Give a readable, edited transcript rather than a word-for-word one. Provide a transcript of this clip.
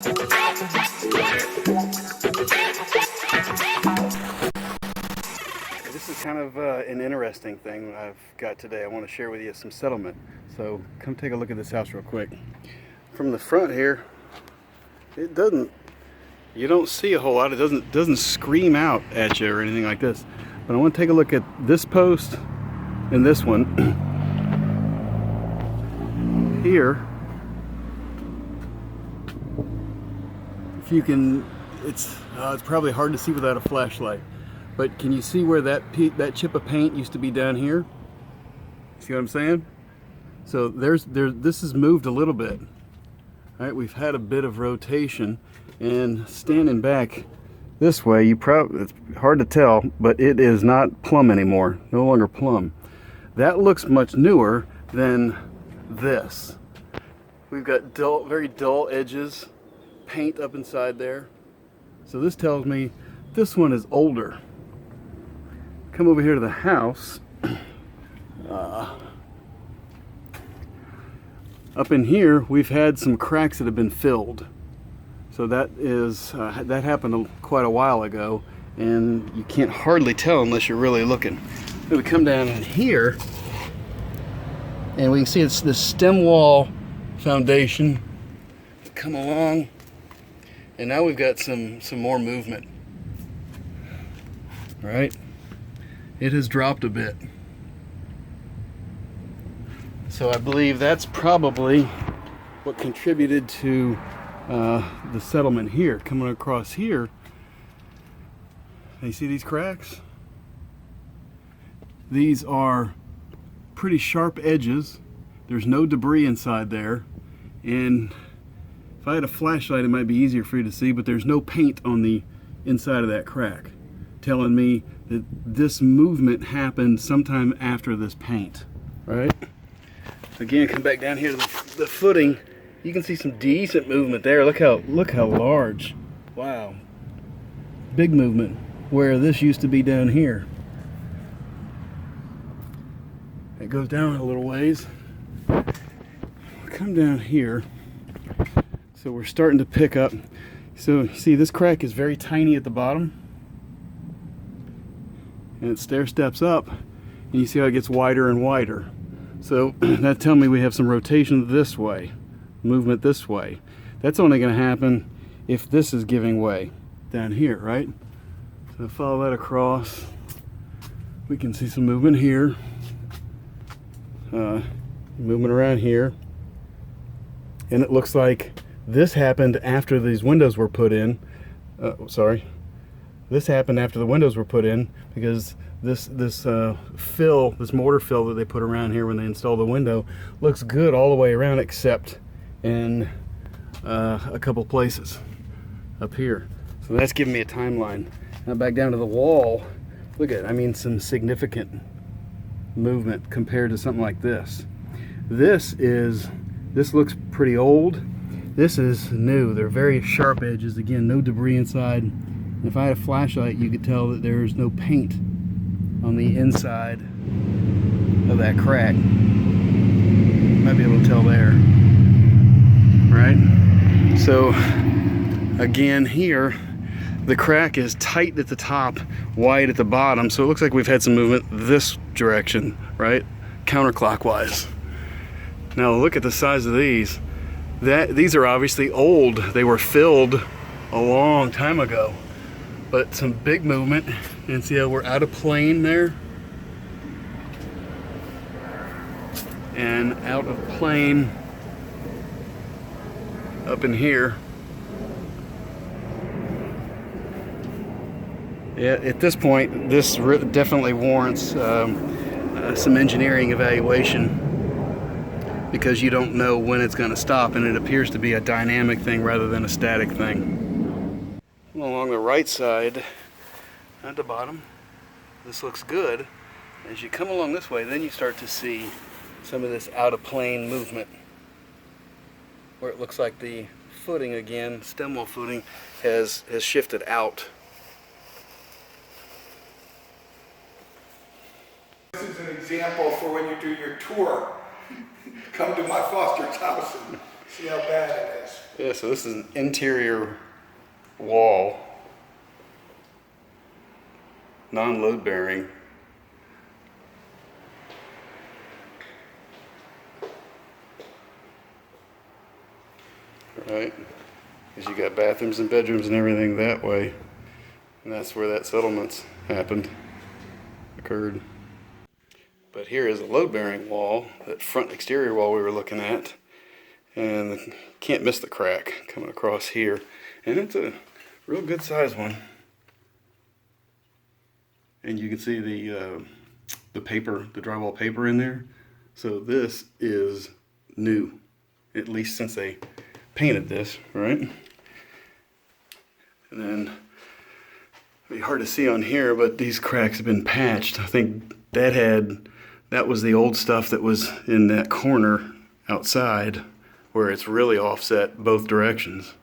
This is kind of an interesting thing I've got today. I want to share with you some settlement. So come take a look at this house real quick. From the front here, you don't see a whole lot. It doesn't scream out at you or anything like this. But I want to take a look at this post and this one here. If you can, it's probably hard to see without a flashlight. But can you see where that chip of paint used to be down here? See what I'm saying? So this has moved a little bit. All right, we've had a bit of rotation, and standing back this way, it's hard to tell, but it is not plumb anymore. No longer plumb. That looks much newer than this. We've got very dull edges, paint up inside there. So this tells me this one is older. Come over here to the house. Up in here, we've had some cracks that have been filled. So that happened quite a while ago, and you can't hardly tell unless you're really looking. Then we come down in here, and we can see it's the stem wall foundation. Come along, and now we've got some more movement. All right, it has dropped a bit. So I believe that's probably what contributed to the settlement here. Coming across here, you see these cracks? These are pretty sharp edges. There's no debris inside there, and if I had a flashlight it might be easier for you to see, but there's no paint on the inside of that crack, telling me that this movement happened sometime after this paint, right? Again, come back down here to the footing. You can see some decent movement there. Look how large. Wow. Big movement where this used to be down here. It goes down a little ways. Come down here. So we're starting to pick up. So you see this crack is very tiny at the bottom. And it stair steps up. And you see how it gets wider and wider. So that tells me we have some rotation this way, movement this way. That's only going to happen if this is giving way down here, right? So follow that across. We can see some movement here, movement around here. And it looks like this happened after these windows were put in. This happened after the windows were put in, because this mortar fill that they put around here when they install the window looks good all the way around, except in a couple places up here. So that's giving me a timeline. Now back down to the wall. Look at it. I mean, some significant movement compared to something like this. This looks pretty old. This is new. They're very sharp edges. Again, no debris inside. If I had a flashlight, you could tell that there's no paint on the inside of that crack. You might be able to tell there, right? So again here, the crack is tight at the top, wide at the bottom, so it looks like we've had some movement this direction, right? Counterclockwise. Now look at the size of these. These are obviously old. They were filled a long time ago. But some big movement, and see how we're out of plane there? And out of plane up in here. Yeah, at this point, this definitely warrants some engineering evaluation, because you don't know when it's going to stop, and it appears to be a dynamic thing rather than a static thing. Along the right side at the bottom, this looks good. As you come along this way, then you start to see some of this out of plane movement, where it looks like the footing again, stem wall footing, has shifted out. This is an example for when you do your tour. Come to my foster's house and see how bad it is. Yeah, so this is an interior wall, non-load bearing. Right, because you got bathrooms and bedrooms and everything that way, and that's where that settlements occurred. But here is a load bearing wall, that front exterior wall we were looking at, and can't miss the crack coming across here, and it's a real good size one. And you can see the paper, the drywall paper in there. So this is new, at least since they painted this, right? And then it'd be hard to see on here, but these cracks have been patched. I think that was the old stuff that was in that corner outside where it's really offset both directions.